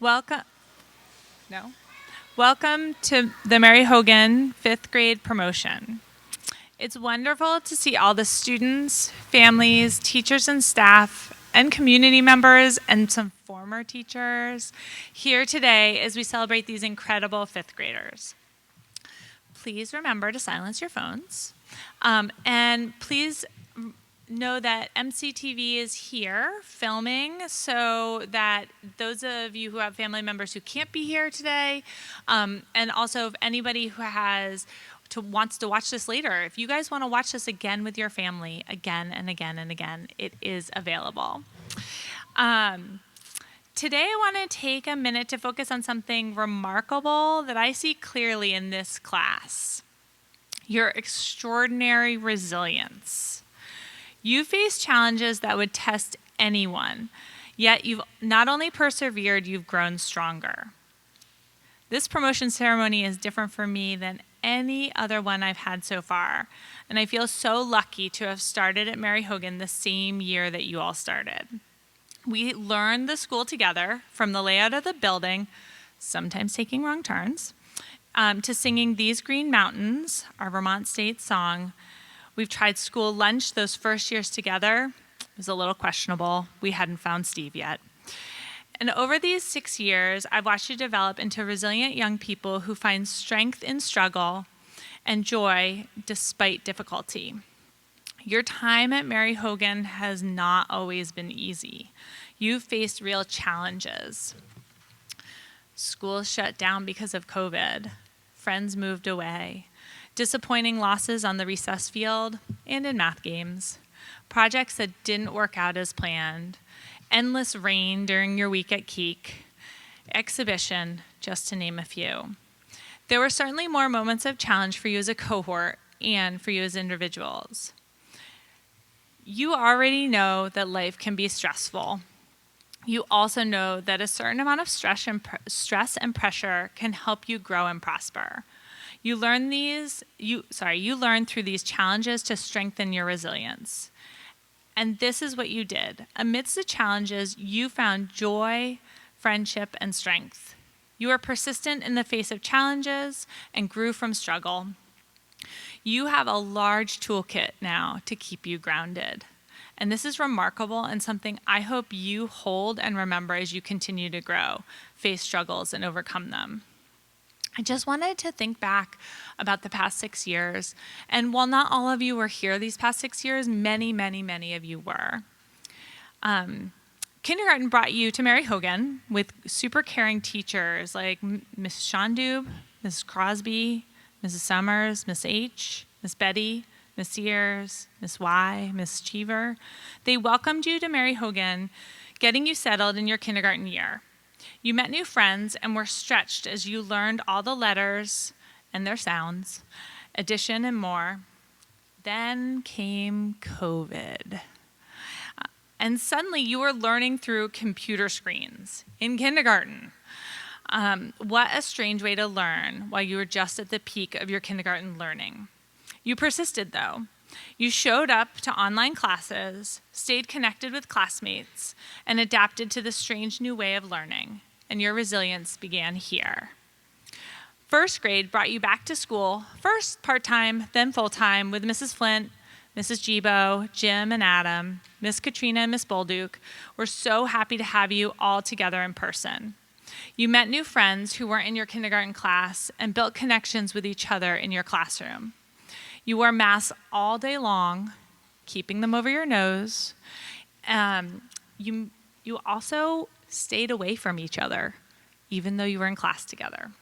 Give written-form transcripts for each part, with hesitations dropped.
Welcome. No. Welcome to the Mary Hogan 5th grade promotion. It's wonderful to see all the students, families, teachers and staff, and community members and some former teachers here today as we celebrate these incredible 5th graders. Please remember to silence your phones. And please know that MCTV is here filming so that those of you who have family members who can't be here today, and also if anybody who wants to watch this later, if you guys want to watch this again with your family again and again and again, it is available. Today I want to take a minute to focus on something remarkable that I see clearly in this class: your extraordinary resilience. You face challenges that would test anyone, yet you've not only persevered, you've grown stronger. This promotion ceremony is different for me than any other one I've had so far, and I feel so lucky to have started at Mary Hogan the same year that you all started. We learned the school together, from the layout of the building, sometimes taking wrong turns, to singing These Green Mountains, our Vermont State song. We've tried school lunch those first years together. It was a little questionable. We hadn't found Steve yet. And over these 6 years, I've watched you develop into resilient young people who find strength in struggle and joy despite difficulty. Your time at Mary Hogan has not always been easy. You've faced real challenges. School shut down because of COVID. Friends moved away. Disappointing losses on the recess field and in math games, projects that didn't work out as planned, endless rain during your week at Keek, exhibition, just to name a few. There were certainly more moments of challenge for you as a cohort and for you as individuals. You already know that life can be stressful. You also know that a certain amount of stress and pressure can help you grow and prosper. You learn through these challenges to strengthen your resilience. And this is what you did. Amidst the challenges, you found joy, friendship, and strength. You were persistent in the face of challenges and grew from struggle. You have a large toolkit now to keep you grounded. And this is remarkable and something I hope you hold and remember as you continue to grow, face struggles, and overcome them. I just wanted to think back about the past 6 years. And while not all of you were here these past 6 years, many, many, many of you were. Kindergarten brought you to Mary Hogan with super caring teachers like Miss Shondub, Mrs. Crosby, Mrs. Summers, Miss H, Miss Betty, Miss Sears, Miss Y, Miss Cheever. They welcomed you to Mary Hogan, getting you settled in your kindergarten year. You met new friends and were stretched as you learned all the letters and their sounds, addition and more. Then came COVID. And suddenly you were learning through computer screens in kindergarten. What a strange way to learn while you were just at the peak of your kindergarten learning. You persisted, though. You showed up to online classes, stayed connected with classmates, and adapted to the strange new way of learning, and your resilience began here. 1st grade brought you back to school, first part-time, then full-time, with Mrs. Flint, Mrs. Gibo, Jim and Adam, Miss Katrina and Miss Bolduc. We're so happy to have you all together in person. You met new friends who weren't in your kindergarten class and built connections with each other in your classroom. You wore masks all day long, keeping them over your nose. You also stayed away from each other, even though you were in class together.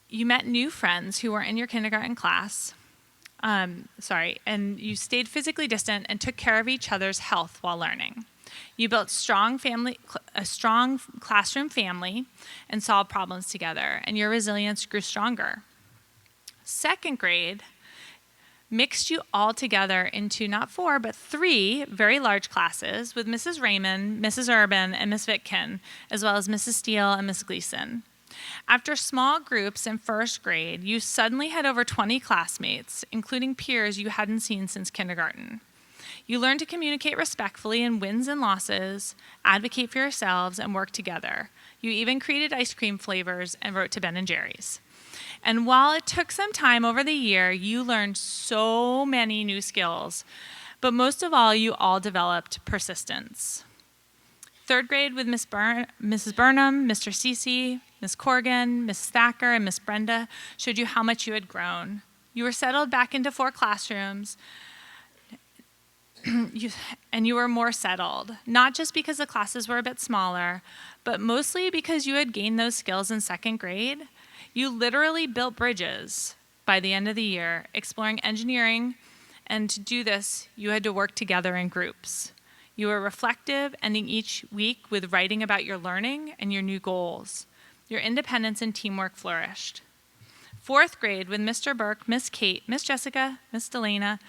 You met new friends who were in your kindergarten class. And you stayed physically distant and took care of each other's health while learning. You built a strong classroom family and solved problems together, and your resilience grew stronger. 2nd grade mixed you all together into not 4, but 3 very large classes with Mrs. Raymond, Mrs. Urban, and Miss Vitkin, as well as Mrs. Steele and Miss Gleason. After small groups in 1st grade, you suddenly had over 20 classmates, including peers you hadn't seen since kindergarten. You learned to communicate respectfully in wins and losses, advocate for yourselves, and work together. You even created ice cream flavors and wrote to Ben and Jerry's. And while it took some time over the year, you learned so many new skills. But most of all, you all developed persistence. Third grade with Mrs. Burnham, Mr. Cece, Miss Corrigan, Miss Thacker, and Miss Brenda showed you how much you had grown. You were settled back into 4 classrooms, and you were more settled, not just because the classes were a bit smaller, but mostly because you had gained those skills in 2nd grade. You literally built bridges by the end of the year, exploring engineering, and to do this, you had to work together in groups. You were reflective, ending each week with writing about your learning and your new goals. Your independence and teamwork flourished. 4th grade with Mr. Burke, Miss Kate, Miss Jessica, Miss Delana,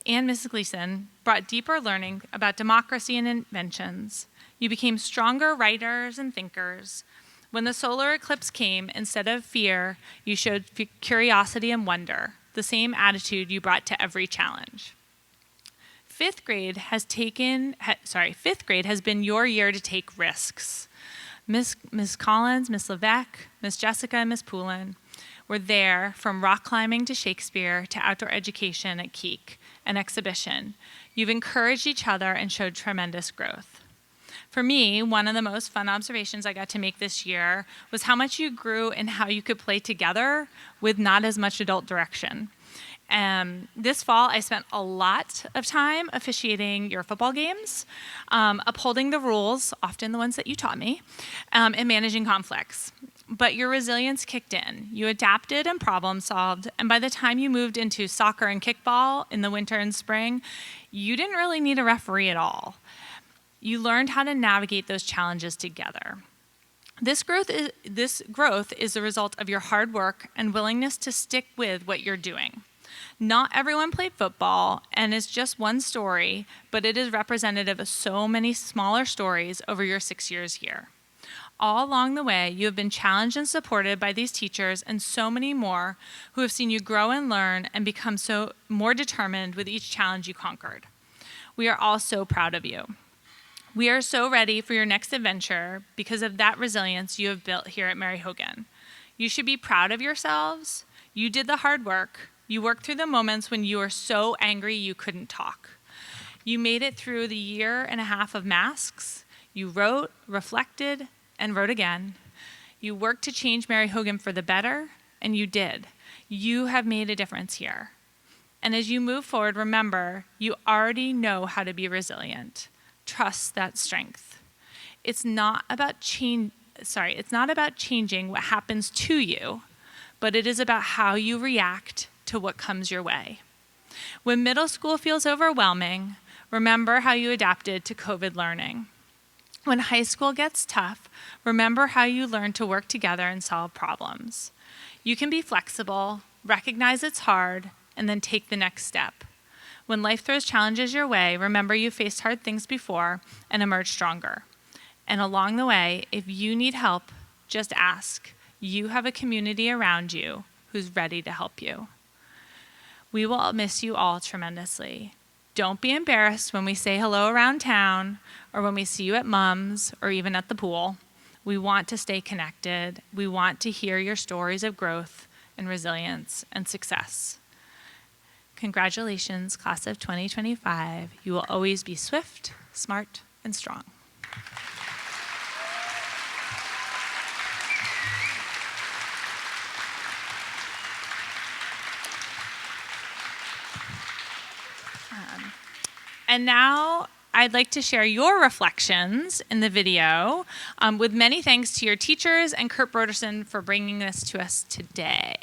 and Mrs. Gleason brought deeper learning about democracy and inventions. You became stronger writers and thinkers. When the solar eclipse came, instead of fear, you showed curiosity and wonder, the same attitude you brought to every challenge. 5th grade has been your year to take risks. Miss Collins, Miss Levesque, Miss Jessica, and Miss Poulin were there from rock climbing to Shakespeare to outdoor education at Keek, an exhibition. You've encouraged each other and showed tremendous growth. For me, one of the most fun observations I got to make this year was how much you grew and how you could play together with not as much adult direction. This fall, I spent a lot of time officiating your football games, upholding the rules, often the ones that you taught me, and managing conflicts. But your resilience kicked in. You adapted and problem solved, and by the time you moved into soccer and kickball in the winter and spring, you didn't really need a referee at all. You learned how to navigate those challenges together. This growth is a result of your hard work and willingness to stick with what you're doing. Not everyone played football, and it's just one story, but it is representative of so many smaller stories over your 6 years here. All along the way, you have been challenged and supported by these teachers and so many more who have seen you grow and learn and become so more determined with each challenge you conquered. We are all so proud of you. We are so ready for your next adventure because of that resilience you have built here at Mary Hogan. You should be proud of yourselves. You did the hard work. You worked through the moments when you were so angry you couldn't talk. You made it through the 1.5 years of masks. You wrote, reflected, and wrote again. You worked to change Mary Hogan for the better, and you did. You have made a difference here. And as you move forward, remember, you already know how to be resilient. Trust that strength. It's not about changing what happens to you, but it is about how you react to what comes your way. When middle school feels overwhelming, remember how you adapted to COVID learning. When high school gets tough, remember how you learned to work together and solve problems. You can be flexible, recognize it's hard, and then take the next step. When life throws challenges your way, remember you faced hard things before and emerged stronger. And along the way, if you need help, just ask. You have a community around you who's ready to help you. We will miss you all tremendously. Don't be embarrassed when we say hello around town or when we see you at Mom's or even at the pool. We want to stay connected. We want to hear your stories of growth and resilience and success. Congratulations, class of 2025. You will always be swift, smart, and strong. And now I'd like to share your reflections in the video with many thanks to your teachers and Kurt Broderson for bringing this to us today.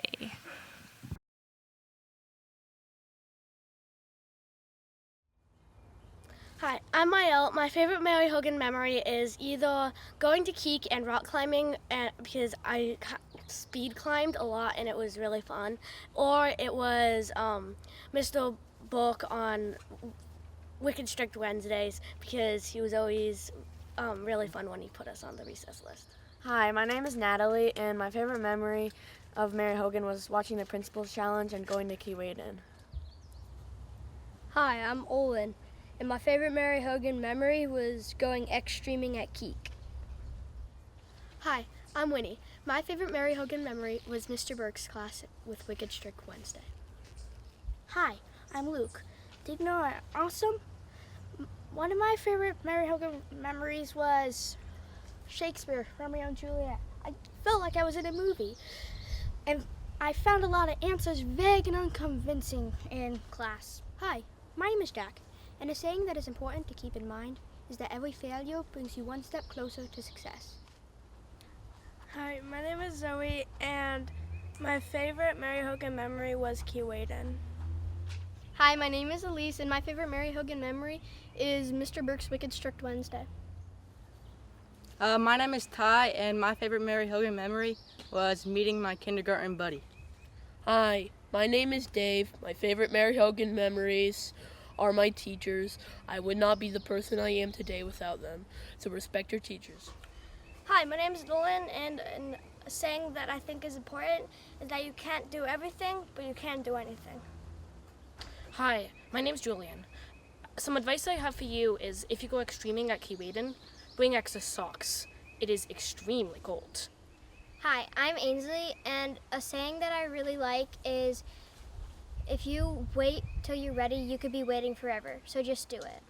Hi, I'm Mael. My favorite Mary Hogan memory is either going to Keek and rock climbing because I speed climbed a lot and it was really fun, or it was Mr. Book on Wicked Strict Wednesdays because he was always really fun when he put us on the recess list. Hi, my name is Natalie, and my favorite memory of Mary Hogan was watching the Principal's Challenge and going to Keewaydin. Hi, I'm Olin. and my favorite Mary Hogan memory was going X-streaming at Keek. Hi, I'm Winnie. My favorite Mary Hogan memory was Mr. Burke's class with Wicked Strict Wednesday. Hi, I'm Luke. Did you know I'm awesome? One of my favorite Mary Hogan memories was Shakespeare, Romeo and Juliet. I felt like I was in a movie. And I found a lot of answers vague and unconvincing in class. Hi, my name is Jack, and a saying that is important to keep in mind is that every failure brings you one step closer to success. Hi, my name is Zoe, and my favorite Mary Hogan memory was Keewaydin. Hi, my name is Elise, and my favorite Mary Hogan memory is Mr. Burke's Wicked Strict Wednesday. My name is Ty, and my favorite Mary Hogan memory was meeting my kindergarten buddy. Hi, my name is Dave. My favorite Mary Hogan memories are my teachers. I would not be the person I am today without them, so respect your teachers. Hi, my name is Nolan, and a saying that I think is important is that you can't do everything, but you can do anything. Hi, my name's Julian. Some advice I have for you is if you go extreming at Keewaydin, bring extra socks. It is extremely cold. Hi, I'm Ainsley, and a saying that I really like is if you wait till you're ready, you could be waiting forever, so just do it.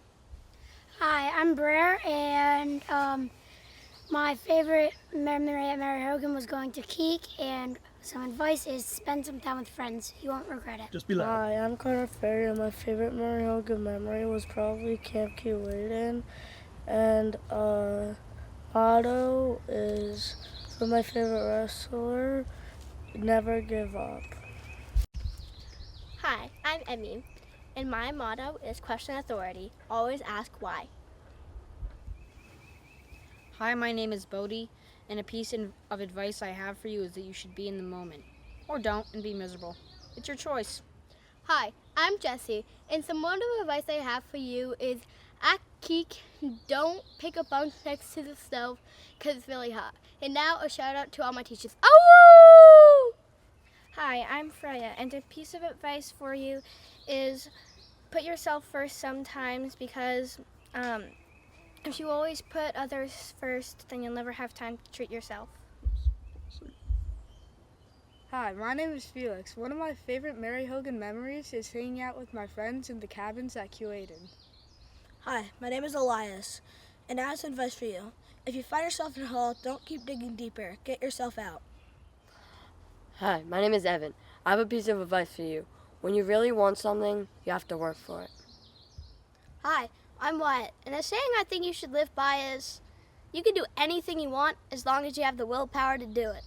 Hi, I'm Brer, and my favorite memory at Mary Hogan was going to Keek, and some advice is spend some time with friends. You won't regret it. Just be loud. Hi, I'm Connor Ferry, and my favorite Mary Hogan memory was probably Camp Keewaydin. And motto is for my favorite wrestler, never give up. Hi, I'm Emmy, and my motto is question authority, always ask why. Hi, my name is Bodie, and a piece of advice I have for you is that you should be in the moment. Or don't and be miserable. It's your choice. Hi, I'm Jessie, and some word of advice I have for you is at Keek, don't pick a bunk next to the stove because it's really hot. And now a shout out to all my teachers. Oh! Hi, I'm Freya, and a piece of advice for you is put yourself first sometimes because if you always put others first, then you'll never have time to treat yourself. Hi, my name is Felix. One of my favorite Mary Hogan memories is hanging out with my friends in the cabins at Keewaydin. Hi, my name is Elias, and I have some advice for you. If you find yourself in a hole, don't keep digging deeper. Get yourself out. Hi, my name is Evan. I have a piece of advice for you. When you really want something, you have to work for it. Hi, I'm Wyatt, and a saying I think you should live by is you can do anything you want as long as you have the willpower to do it.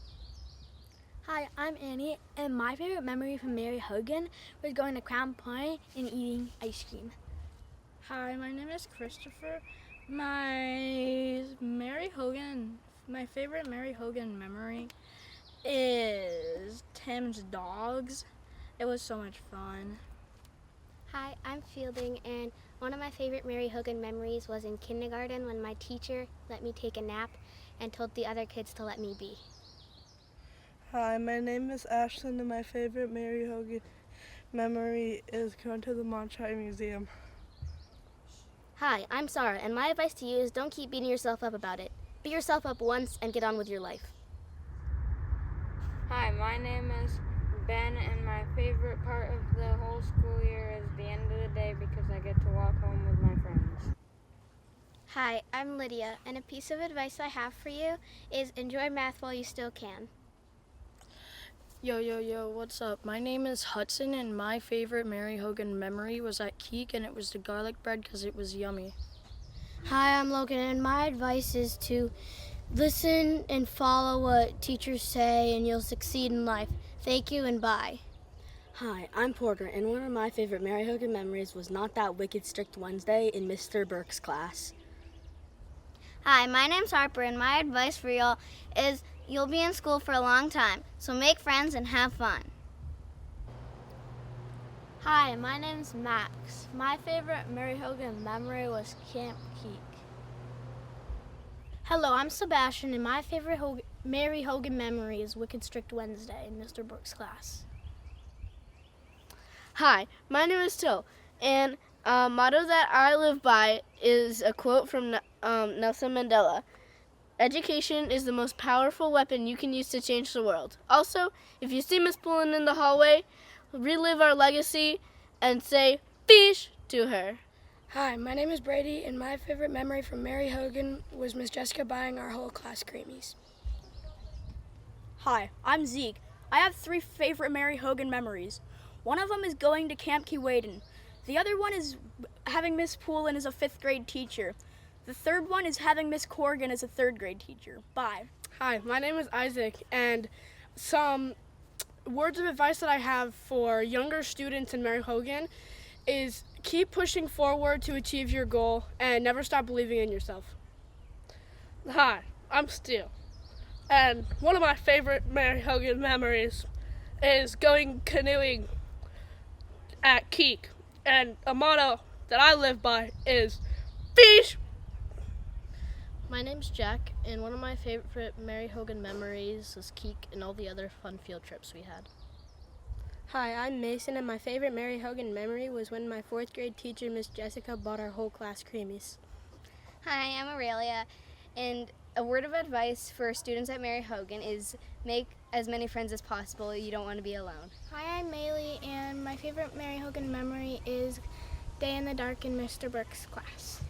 Hi, I'm Annie, and my favorite memory from Mary Hogan was going to Crown Point and eating ice cream. Hi, my name is Christopher. My favorite Mary Hogan memory is Tim's dogs. It was so much fun. Hi, I'm Fielding, and one of my favorite Mary Hogan memories was in kindergarten when my teacher let me take a nap and told the other kids to let me be. Hi, my name is Ashlyn, and my favorite Mary Hogan memory is going to the Monchai Museum. Hi, I'm Sarah, and my advice to you is don't keep beating yourself up about it. Beat yourself up once and get on with your life. Hi, my name is Ben, and my favorite part of the whole school year is the end of the day because I get to walk home with my friends. Hi, I'm Lydia, and a piece of advice I have for you is enjoy math while you still can. Yo, what's up? My name is Hudson, and my favorite Mary Hogan memory was at Keek, and it was the garlic bread because it was yummy. Hi, I'm Logan, and my advice is to listen and follow what teachers say, and you'll succeed in life. Thank you, and bye. Hi, I'm Porter, and one of my favorite Mary Hogan memories was not that Wicked Strict Wednesday in Mr. Burke's class. Hi, my name's Harper, and my advice for y'all is you'll be in school for a long time, so make friends and have fun. Hi, my name's Max. My favorite Mary Hogan memory was Camp Keek. Hello, I'm Sebastian, and my favorite Mary Hogan memory is Wicked Strict Wednesday in Mr. Brooks' class. Hi, my name is Till, and Motto that I live by is a quote from Nelson Mandela. Education is the most powerful weapon you can use to change the world. Also, if you see Miss Pullen in the hallway, relive our legacy and say, "Fish" to her. Hi, my name is Brady, and my favorite memory from Mary Hogan was Miss Jessica buying our whole class creamies. Hi, I'm Zeke. I have 3 favorite Mary Hogan memories. One of them is going to Camp Keewaydin. The other one is having Miss Poulin as a 5th grade teacher. The third one is having Miss Corrigan as a 3rd grade teacher. Bye. Hi, my name is Isaac, and some words of advice that I have for younger students in Mary Hogan is keep pushing forward to achieve your goal and never stop believing in yourself. Hi, I'm Stu, and one of my favorite Mary Hogan memories is going canoeing at Keek, and a motto that I live by is "Fish." My name's Jack, and one of my favorite Mary Hogan memories is Keek and all the other fun field trips we had. Hi, I'm Mason, and my favorite Mary Hogan memory was when my 4th grade teacher, Miss Jessica, bought our whole class creamies. Hi, I'm Aurelia, and a word of advice for students at Mary Hogan is make as many friends as possible. You don't want to be alone. Hi, I'm Maylee, and my favorite Mary Hogan memory is Day in the Dark in Mr. Burke's class.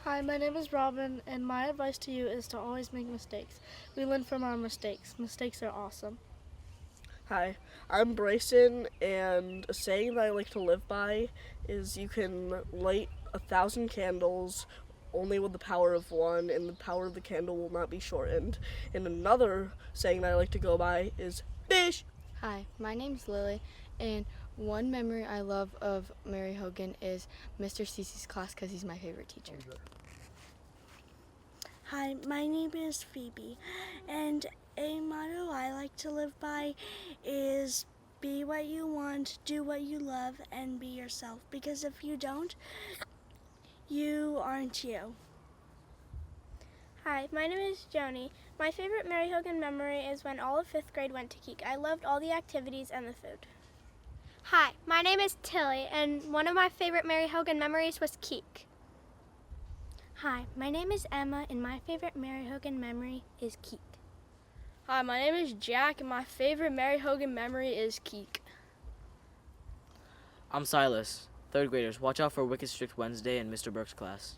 Hi, my name is Robin, and my advice to you is to always make mistakes. We learn from our mistakes. Mistakes are awesome. Hi, I'm Bryson, and a saying that I like to live by is you can light 1,000 candles only with the power of one, and the power of the candle will not be shortened. And another saying that I like to go by is "Fish." Hi, my name's Lily, and one memory I love of Mary Hogan is Mr. Cece's class because he's my favorite teacher. Hi, my name is Phoebe, and a motto I like to live by is be what you want, do what you love, and be yourself. Because if you don't, you aren't you. Hi, my name is Joni. My favorite Mary Hogan memory is when all of 5th grade went to Keek. I loved all the activities and the food. Hi, my name is Tilly, and one of my favorite Mary Hogan memories was Keek. Hi, my name is Emma, and my favorite Mary Hogan memory is Keek. Hi, my name is Jack, and my favorite Mary Hogan memory is Keek. I'm Silas. 3rd graders, watch out for Wicked Strict Wednesday in Mr. Burke's class.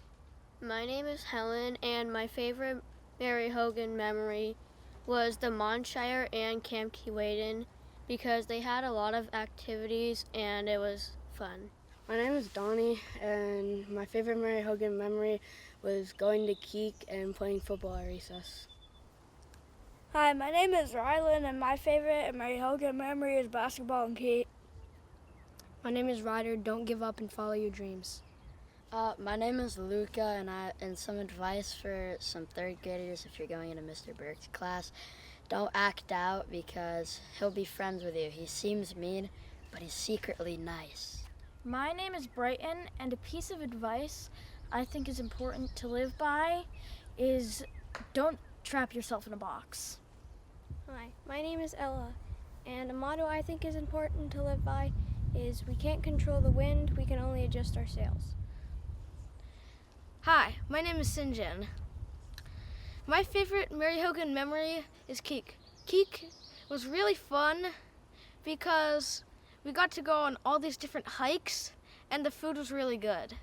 My name is Helen, and my favorite Mary Hogan memory was the Monshire and Camp Keewaydin because they had a lot of activities and it was fun. My name is Donnie, and my favorite Mary Hogan memory was going to Keek and playing football at recess. Hi, my name is Rylan, and my favorite Mary Hogan memory is basketball and Keek. My name is Ryder. Don't give up and follow your dreams. My name is Luca, and some advice for some 3rd graders if you're going into Mr. Burke's class. Don't act out because he'll be friends with you. He seems mean, but he's secretly nice. My name is Brighton, and a piece of advice I think is important to live by is don't trap yourself in a box. Hi, my name is Ella, and a motto I think is important to live by is we can't control the wind, we can only adjust our sails. Hi, my name is Sinjin. My favorite Mary Hogan memory is Keek. Keek was really fun because we got to go on all these different hikes and the food was really good.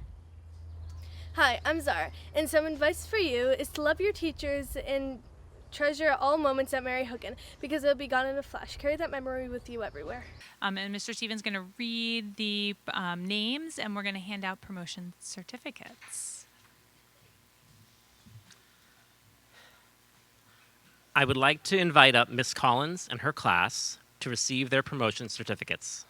Hi, I'm Zara, and some advice for you is to love your teachers and treasure all moments at Mary Hogan because they'll be gone in a flash. Carry that memory with you everywhere. And Mr. Stevens going to read the names, and we're going to hand out promotion certificates. I would like to invite up Miss Collins and her class to receive their promotion certificates.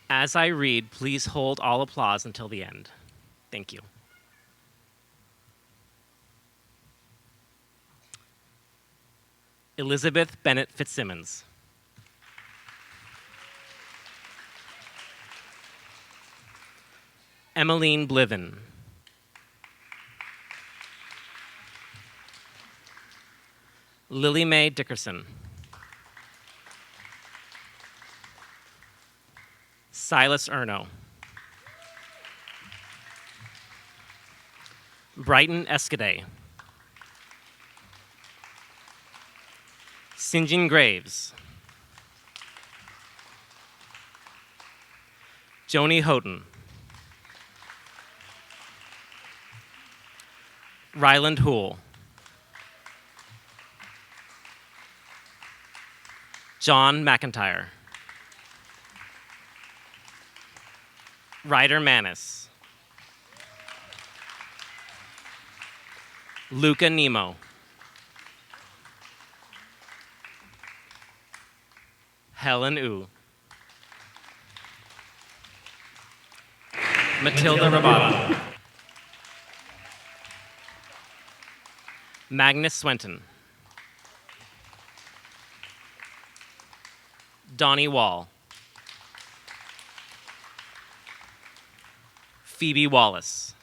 As I read, please hold all applause until the end. Thank you. Elizabeth Bennett Fitzsimmons. Emmeline Bliven. Lily Mae Dickerson. Silas Erno. Brighton Escaday. Sinjin Graves. Joni Houghton. Ryland Hoole. John McIntyre. Ryder Manis. Luca Nemo. Helen Wu. Matilda Rabada. Magnus Swenton. Donnie Wall. Phoebe Wallace.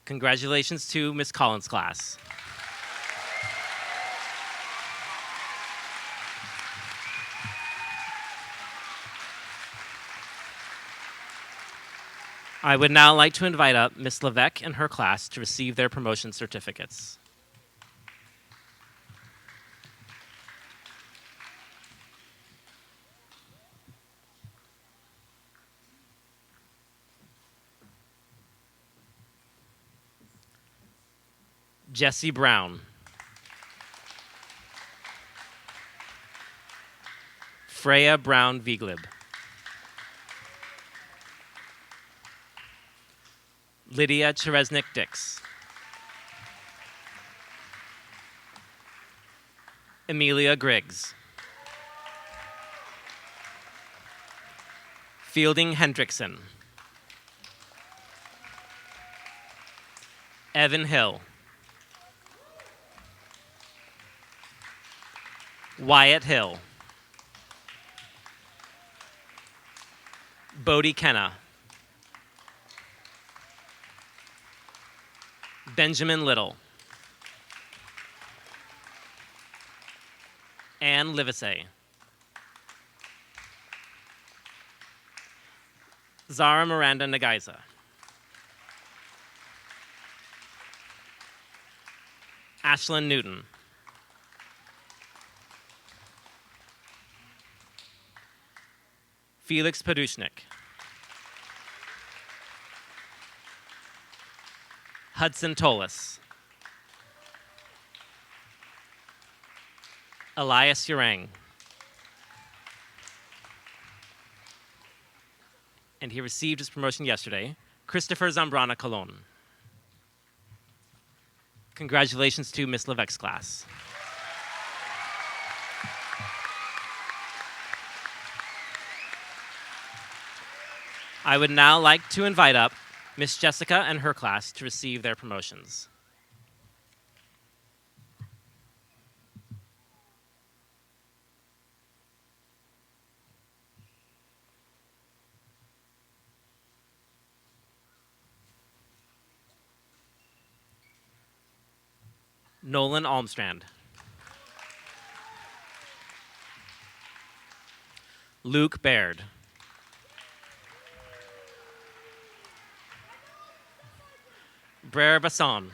Congratulations to Miss Collins' class. I would now like to invite up Miss Levesque and her class to receive their promotion certificates. Jesse Brown. Freya Brown Vieglib. Lydia Cheresnik-Dix. Amelia Griggs. Fielding Hendrickson. Evan Hill. Wyatt Hill. Bodie Kenna. Benjamin Little. Anne Livesey. Zara Miranda Nagaiza. Ashlyn Newton. Felix Padushnik. Hudson Tolis. Elias Urang. And he received his promotion yesterday, Christopher Zambrana Colon. Congratulations to Miss Levesque's class. I would now like to invite up Miss Jessica and her class to receive their promotions. Nolan Almstrand. Luke Baird. Brer Basson.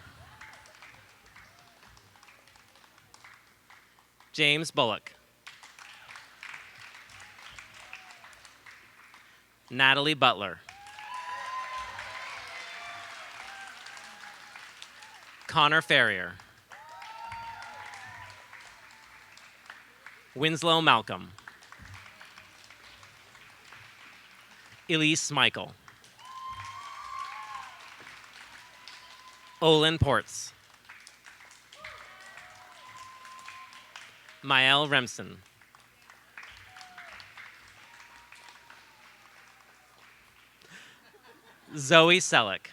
James Bullock. Natalie Butler. Connor Ferrier. Winslow Malcolm. Elise Michael. Olin Ports. Mael Remsen. Zoe Selleck.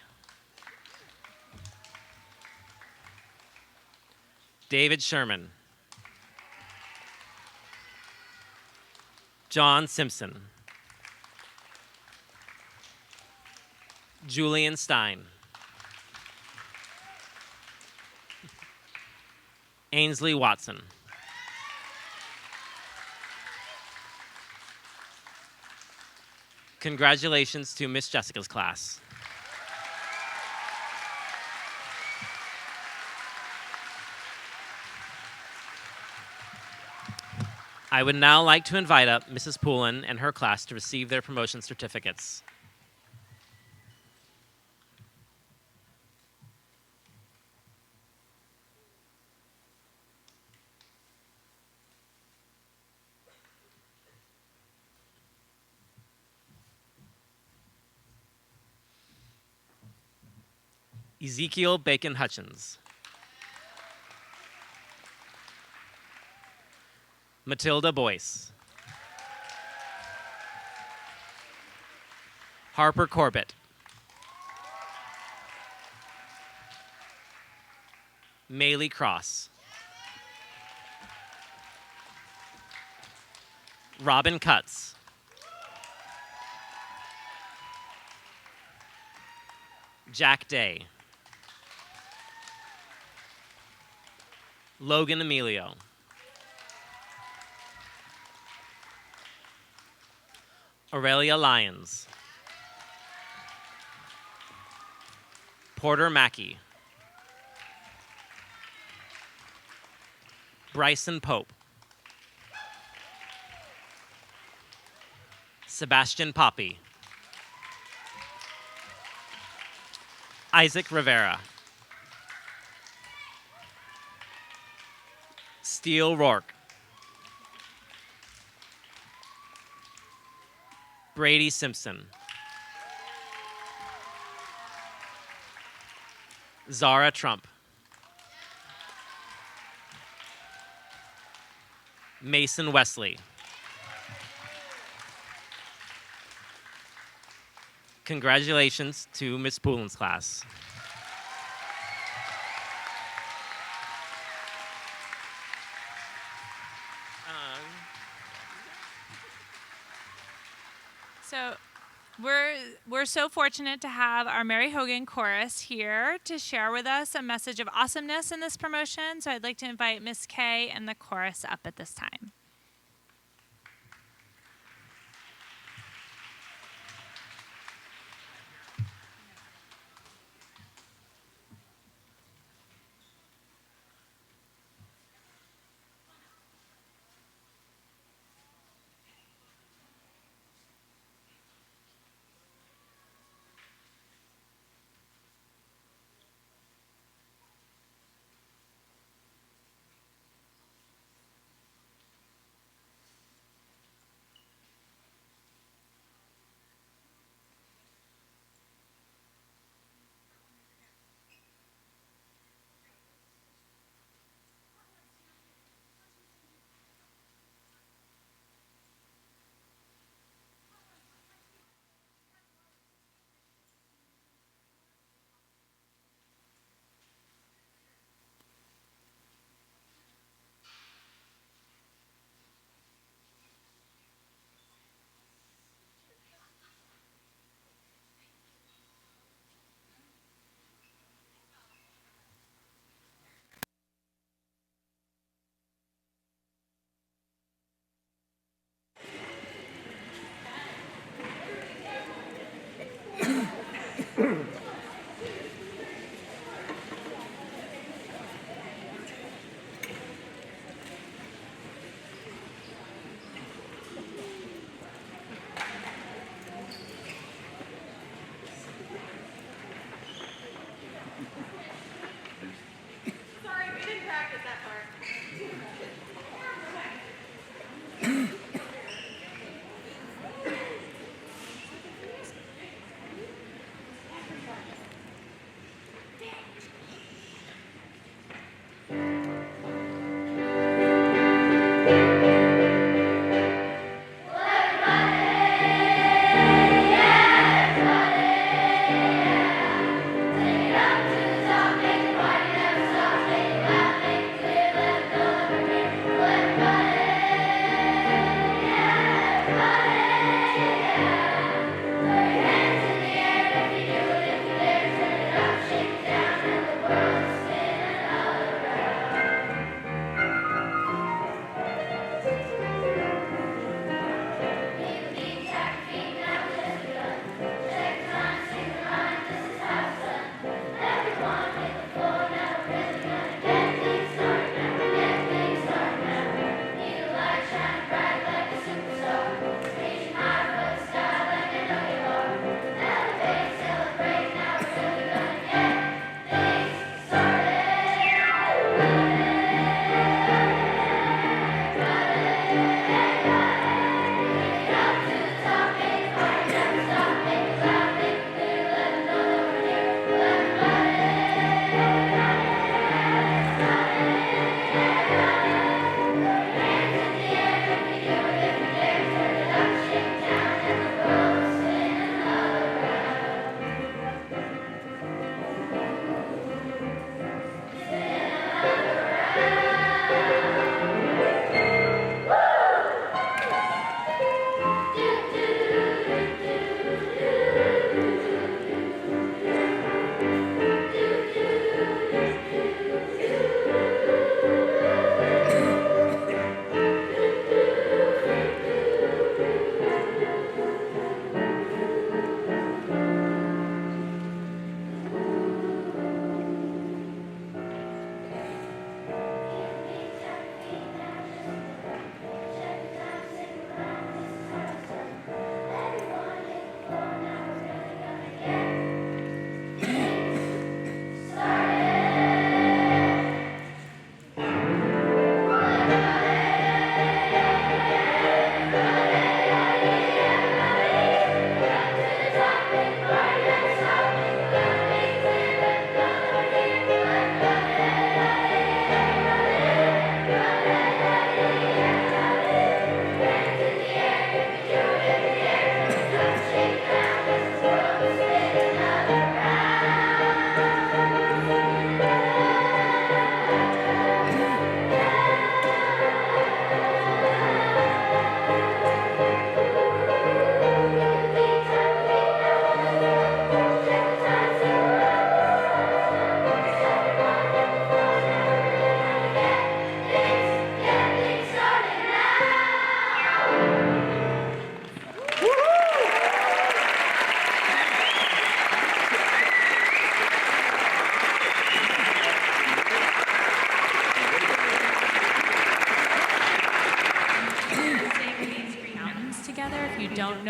David Sherman. John Simpson. Julian Stein. Ainsley Watson. Congratulations to Miss Jessica's class. I would now like to invite up Mrs. Poulin and her class to receive their promotion certificates. Ezekiel Bacon Hutchins. Matilda Boyce. Harper Corbett. Maylee Cross. Robin Cutts. Jack Day. Logan Emilio. Aurelia Lyons. Porter Mackey. Bryson Pope. Sebastian Poppy. Isaac Rivera. Steele Rourke. Brady Simpson. Zara Trump. Mason Wesley. Congratulations to Ms. Poulin's class. So we're so fortunate to have our Mary Hogan chorus here to share with us a message of awesomeness in this promotion. So I'd like to invite Miss Kay and the chorus up at this time.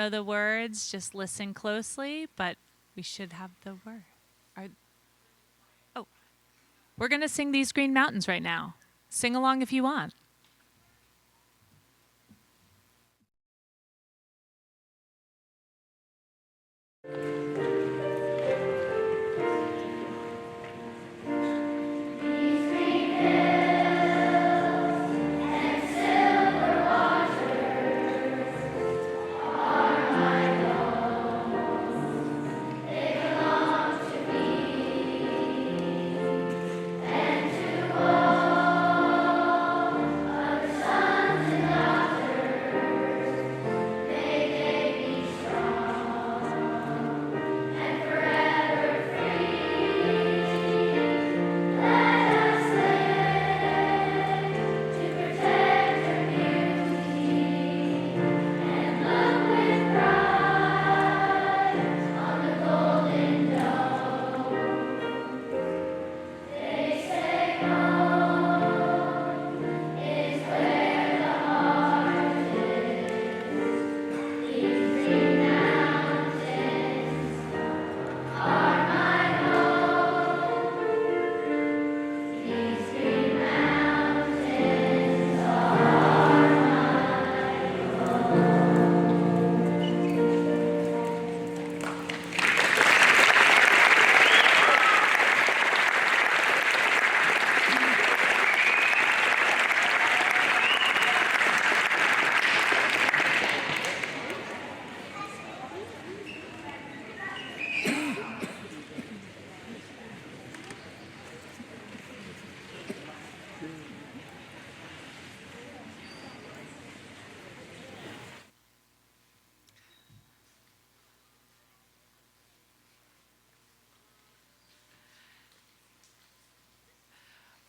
know the words, just listen closely, but we should have the word. We're going to sing These Green Mountains right now. Sing along if you want.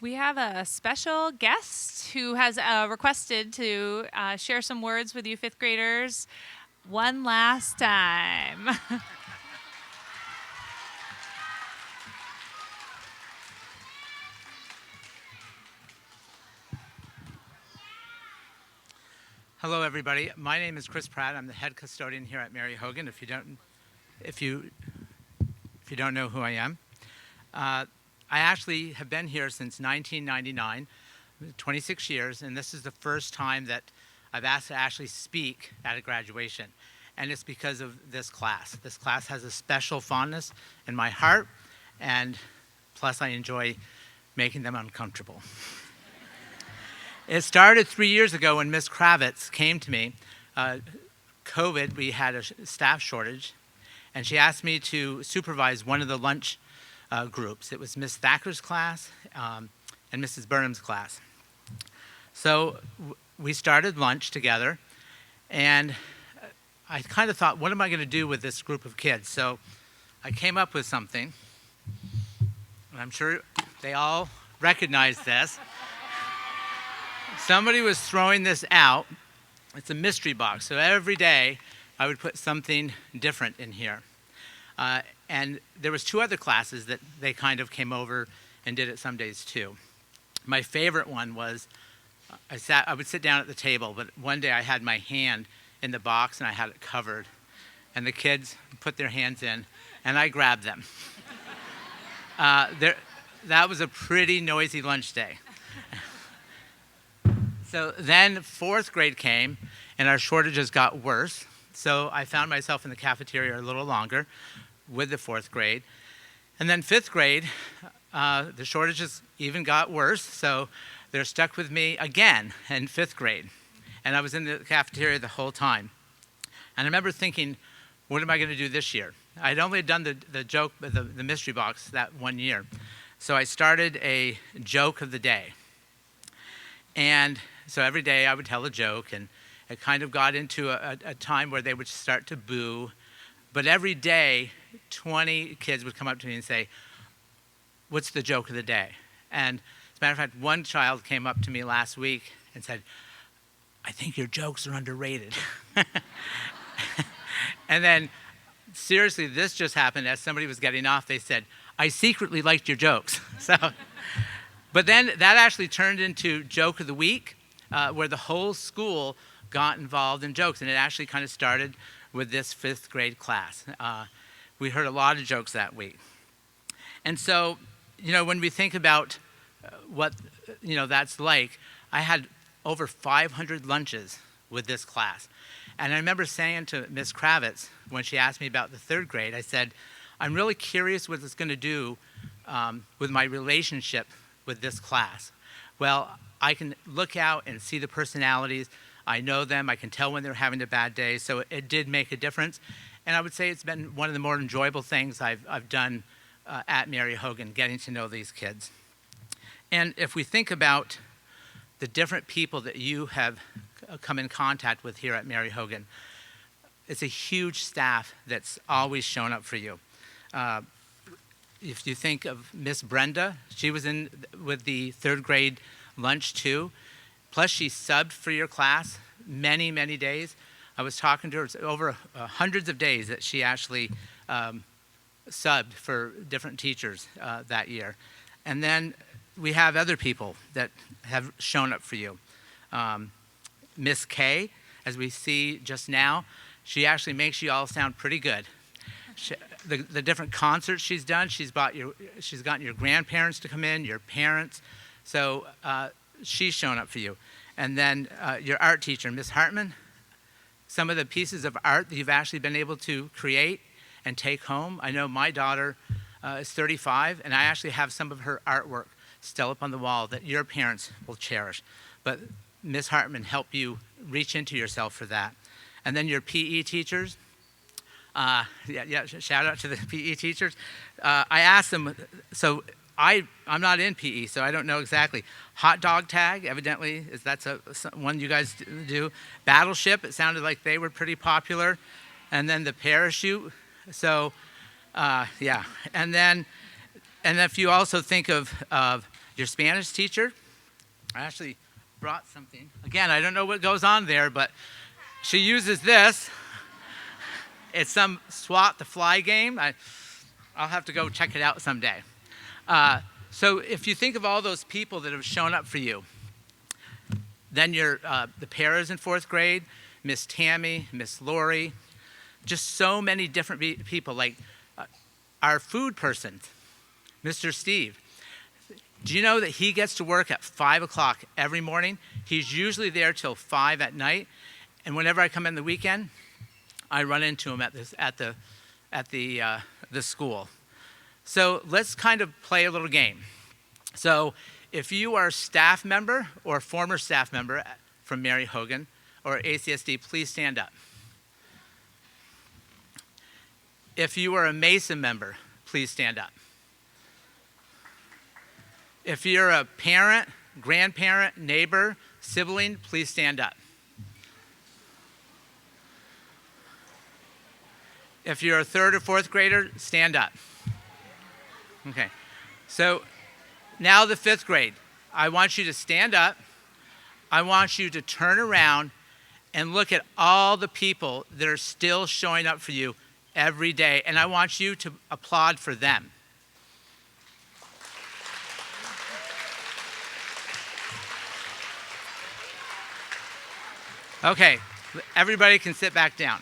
We have a special guest who has requested to share some words with you fifth graders one last time. Hello, everybody. My name is Chris Pratt. I'm the head custodian here at Mary Hogan. If you don't know who I am, I actually have been here since 1999, 26 years, and this is the first time that I've asked to actually speak at a graduation, and it's because of this class. This class has a special fondness in my heart, and plus I enjoy making them uncomfortable. It started 3 years ago when Miss Kravitz came to me. COVID, we had a staff shortage, and she asked me to supervise one of the lunch groups. It was Miss Thacker's class and Mrs. Burnham's class. So we started lunch together, and I kind of thought, what am I going to do with this group of kids? So I came up with something, and I'm sure they all recognize this. Somebody was throwing this out. It's a mystery box. So every day I would put something different in here. And there was two other classes that they kind of came over and did it some days too. My favorite one was I would sit down at the table, but one day I had my hand in the box and I had it covered. And the kids put their hands in and I grabbed them. That was a pretty noisy lunch day. So then fourth grade came and our shortages got worse. So I found myself in the cafeteria a little longer with the fourth grade. And then fifth grade, the shortages even got worse. So they're stuck with me again in fifth grade. And I was in the cafeteria the whole time. And I remember thinking, what am I going to do this year? I'd only done the joke, the mystery box that 1 year. So I started a joke of the day. And so every day I would tell a joke, and it kind of got into a time where they would start to boo. But every day, 20 kids would come up to me and say, what's the joke of the day? And as a matter of fact, one child came up to me last week and said, I think your jokes are underrated. And then, seriously, this just happened as somebody was getting off. They said, I secretly liked your jokes. But then that actually turned into Joke of the Week, where the whole school got involved in jokes. And it actually kind of started with this 5th grade class. We heard a lot of jokes that week. And so, when we think about what, that's like, I had over 500 lunches with this class. And I remember saying to Miss Kravitz, when she asked me about the 3rd grade, I said, I'm really curious what it's going to do with my relationship with this class. Well, I can look out and see the personalities. I know them. I can tell when they're having a bad day. So it did make a difference. And I would say it's been one of the more enjoyable things I've done at Mary Hogan, getting to know these kids. And if we think about the different people that you have come in contact with here at Mary Hogan, it's a huge staff that's always shown up for you. If you think of Miss Brenda, she was in with the 3rd grade lunch too. Plus she subbed for your class many, many days. I was talking to her, it's over hundreds of days that she actually subbed for different teachers that year. And then we have other people that have shown up for you. Miss Kay, as we see just now, she actually makes you all sound pretty good. The different concerts she's done, she's gotten your grandparents to come in, your parents. So she's shown up for you. And then your art teacher, Miss Hartman, some of the pieces of art that you've actually been able to create and take home. I know my daughter is 35, and I actually have some of her artwork still up on the wall that your parents will cherish. But Miss Hartman helped you reach into yourself for that. And then your PE teachers, shout out to the PE teachers. I asked them, so I'm not in PE, so I don't know exactly. Hot dog tag, evidently, that's one you guys do. Battleship, it sounded like they were pretty popular. And then the parachute, so yeah. And then if you also think of your Spanish teacher, I actually brought something. Again, I don't know what goes on there, but she uses this. It's some swat the fly game. I'll have to go check it out someday. So if you think of all those people that have shown up for you, then the paras in 4th grade, Miss Tammy, Miss Lori, just so many different people, like our food person, Mr. Steve. Do you know that he gets to work at 5 o'clock every morning? He's usually there till 5 at night. And whenever I come in the weekend, I run into him at the school. So let's kind of play a little game. So if you are a staff member or a former staff member from Mary Hogan or ACSD, please stand up. If you are a Mason member, please stand up. If you're a parent, grandparent, neighbor, sibling, please stand up. If you're a 3rd or 4th grader, stand up. Okay. So now the 5th grade. I want you to stand up. I want you to turn around and look at all the people that are still showing up for you every day. And I want you to applaud for them. Okay, everybody can sit back down.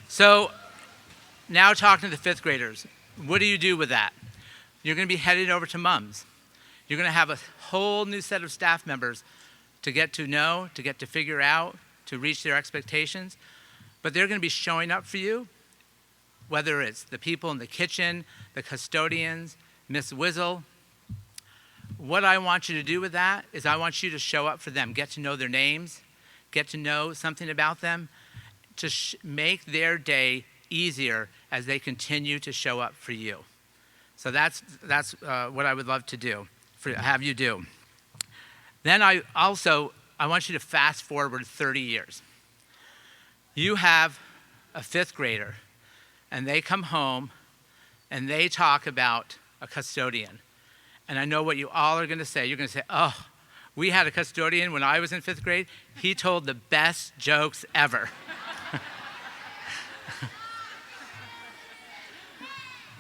So now talking to the 5th graders, what do you do with that? You're going to be headed over to Mums. You're going to have a whole new set of staff members to get to know, to get to figure out, to reach their expectations. But they're going to be showing up for you, whether it's the people in the kitchen, the custodians, Miss Wizzle. What I want you to do with that is I want you to show up for them, get to know their names, get to know something about them, to make their day easier as they continue to show up for you. So that's what I would love to do, have you do. Then I want you to fast forward 30 years. You have a 5th grader, and they come home, and they talk about a custodian. And I know what you all are going to say. You're going to say, oh, we had a custodian when I was in 5th grade. He told the best jokes ever.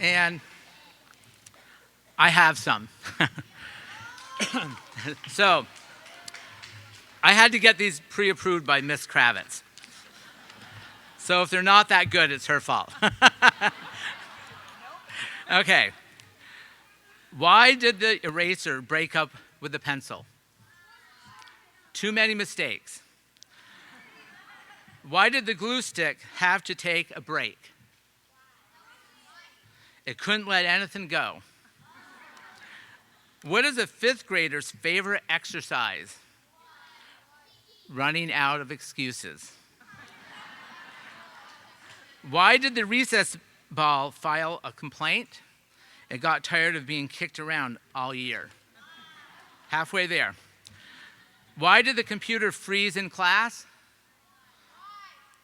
And I have some. So I had to get these pre-approved by Miss Kravitz. So if they're not that good, it's her fault. Okay. Why did the eraser break up with the pencil? Too many mistakes. Why did the glue stick have to take a break? It couldn't let anything go. What is a fifth grader's favorite exercise? Running out of excuses. Why did the recess ball file a complaint? It got tired of being kicked around all year. Halfway there. Why did the computer freeze in class?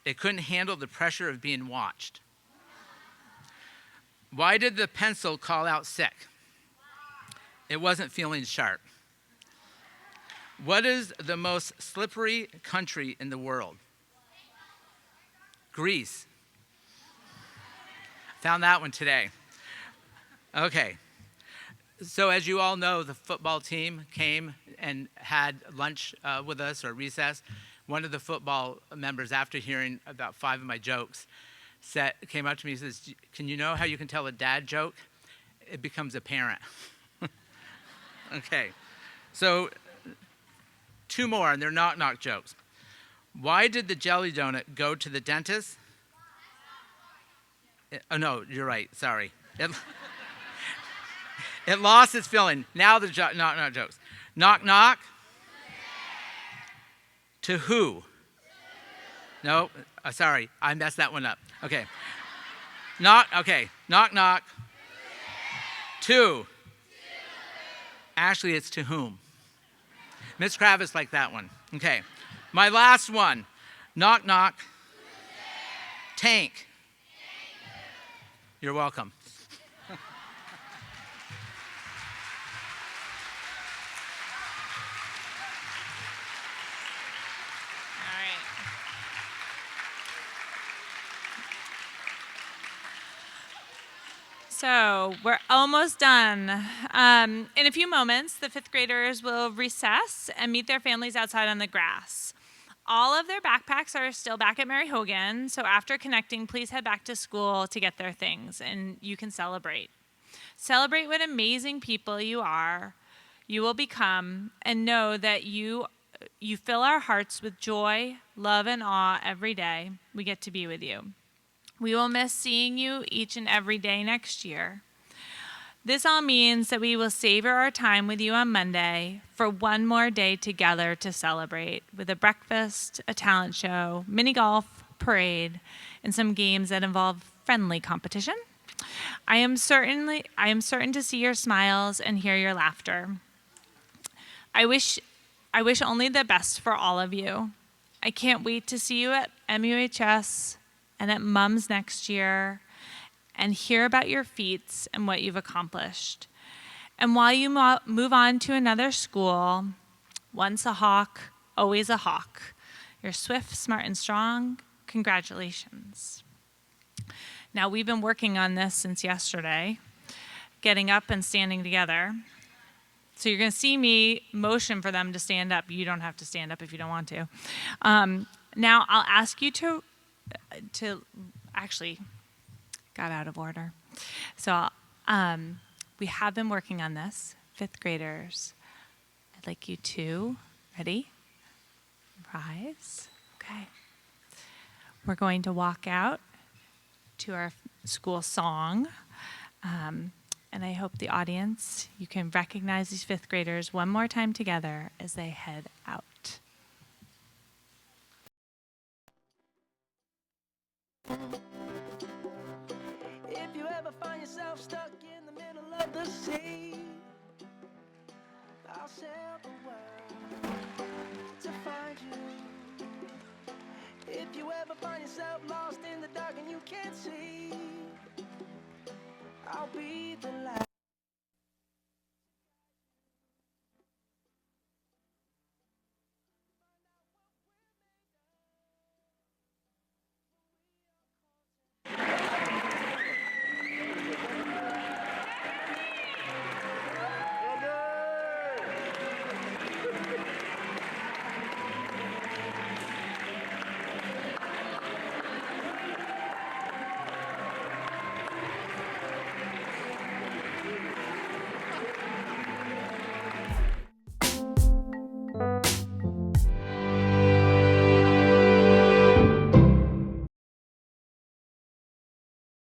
It couldn't handle the pressure of being watched. Why did the pencil call out sick? It wasn't feeling sharp. What is the most slippery country in the world? Greece. Found that one today. Okay. So as you all know, the football team came and had lunch with us, or recess. One of the football members, after hearing about 5 of my jokes, came up to me and says, "Can you know how you can tell a dad joke? It becomes apparent." Okay. So 2 more, and they're knock-knock jokes. Why did the jelly donut go to the dentist? Oh, no, you're right. Sorry. It lost its filling. Now the knock-knock jokes. Knock-knock. To who? No, sorry. I messed that one up. Okay. Knock-knock. To. Actually, it's to whom? Miss Kravis liked that one. Okay. My last one. Knock-knock. Tank. You're welcome. So we're almost done. In a few moments, the 5th graders will recess and meet their families outside on the grass. All of their backpacks are still back at Mary Hogan, so after connecting, please head back to school to get their things, and you can celebrate. Celebrate what amazing people you are, you will become, and know that you fill our hearts with joy, love, and awe every day we get to be with you. We will miss seeing you each and every day next year. This all means that we will savor our time with you on Monday for one more day together to celebrate with a breakfast, a talent show, mini golf, parade, and some games that involve friendly competition. I am certain to see your smiles and hear your laughter. I wish only the best for all of you. I can't wait to see you at MUHS and at Mums next year, and hear about your feats and what you've accomplished. And while you move on to another school, once a hawk, always a hawk. You're swift, smart, and strong. Congratulations. Now, we've been working on this since yesterday, getting up and standing together. So you're going to see me motion for them to stand up. You don't have to stand up if you don't want to. Now, I'll ask you to actually got out of order. So we have been working on this, 5th graders. I'd like you to, ready? Rise. Okay. We're going to walk out to our school song. And I hope the audience, you can recognize these 5th graders one more time together as they head out. If you ever find yourself stuck in the middle of the sea, I'll sail the world to find you. If you ever find yourself lost in the dark and you can't see, I'll be the light.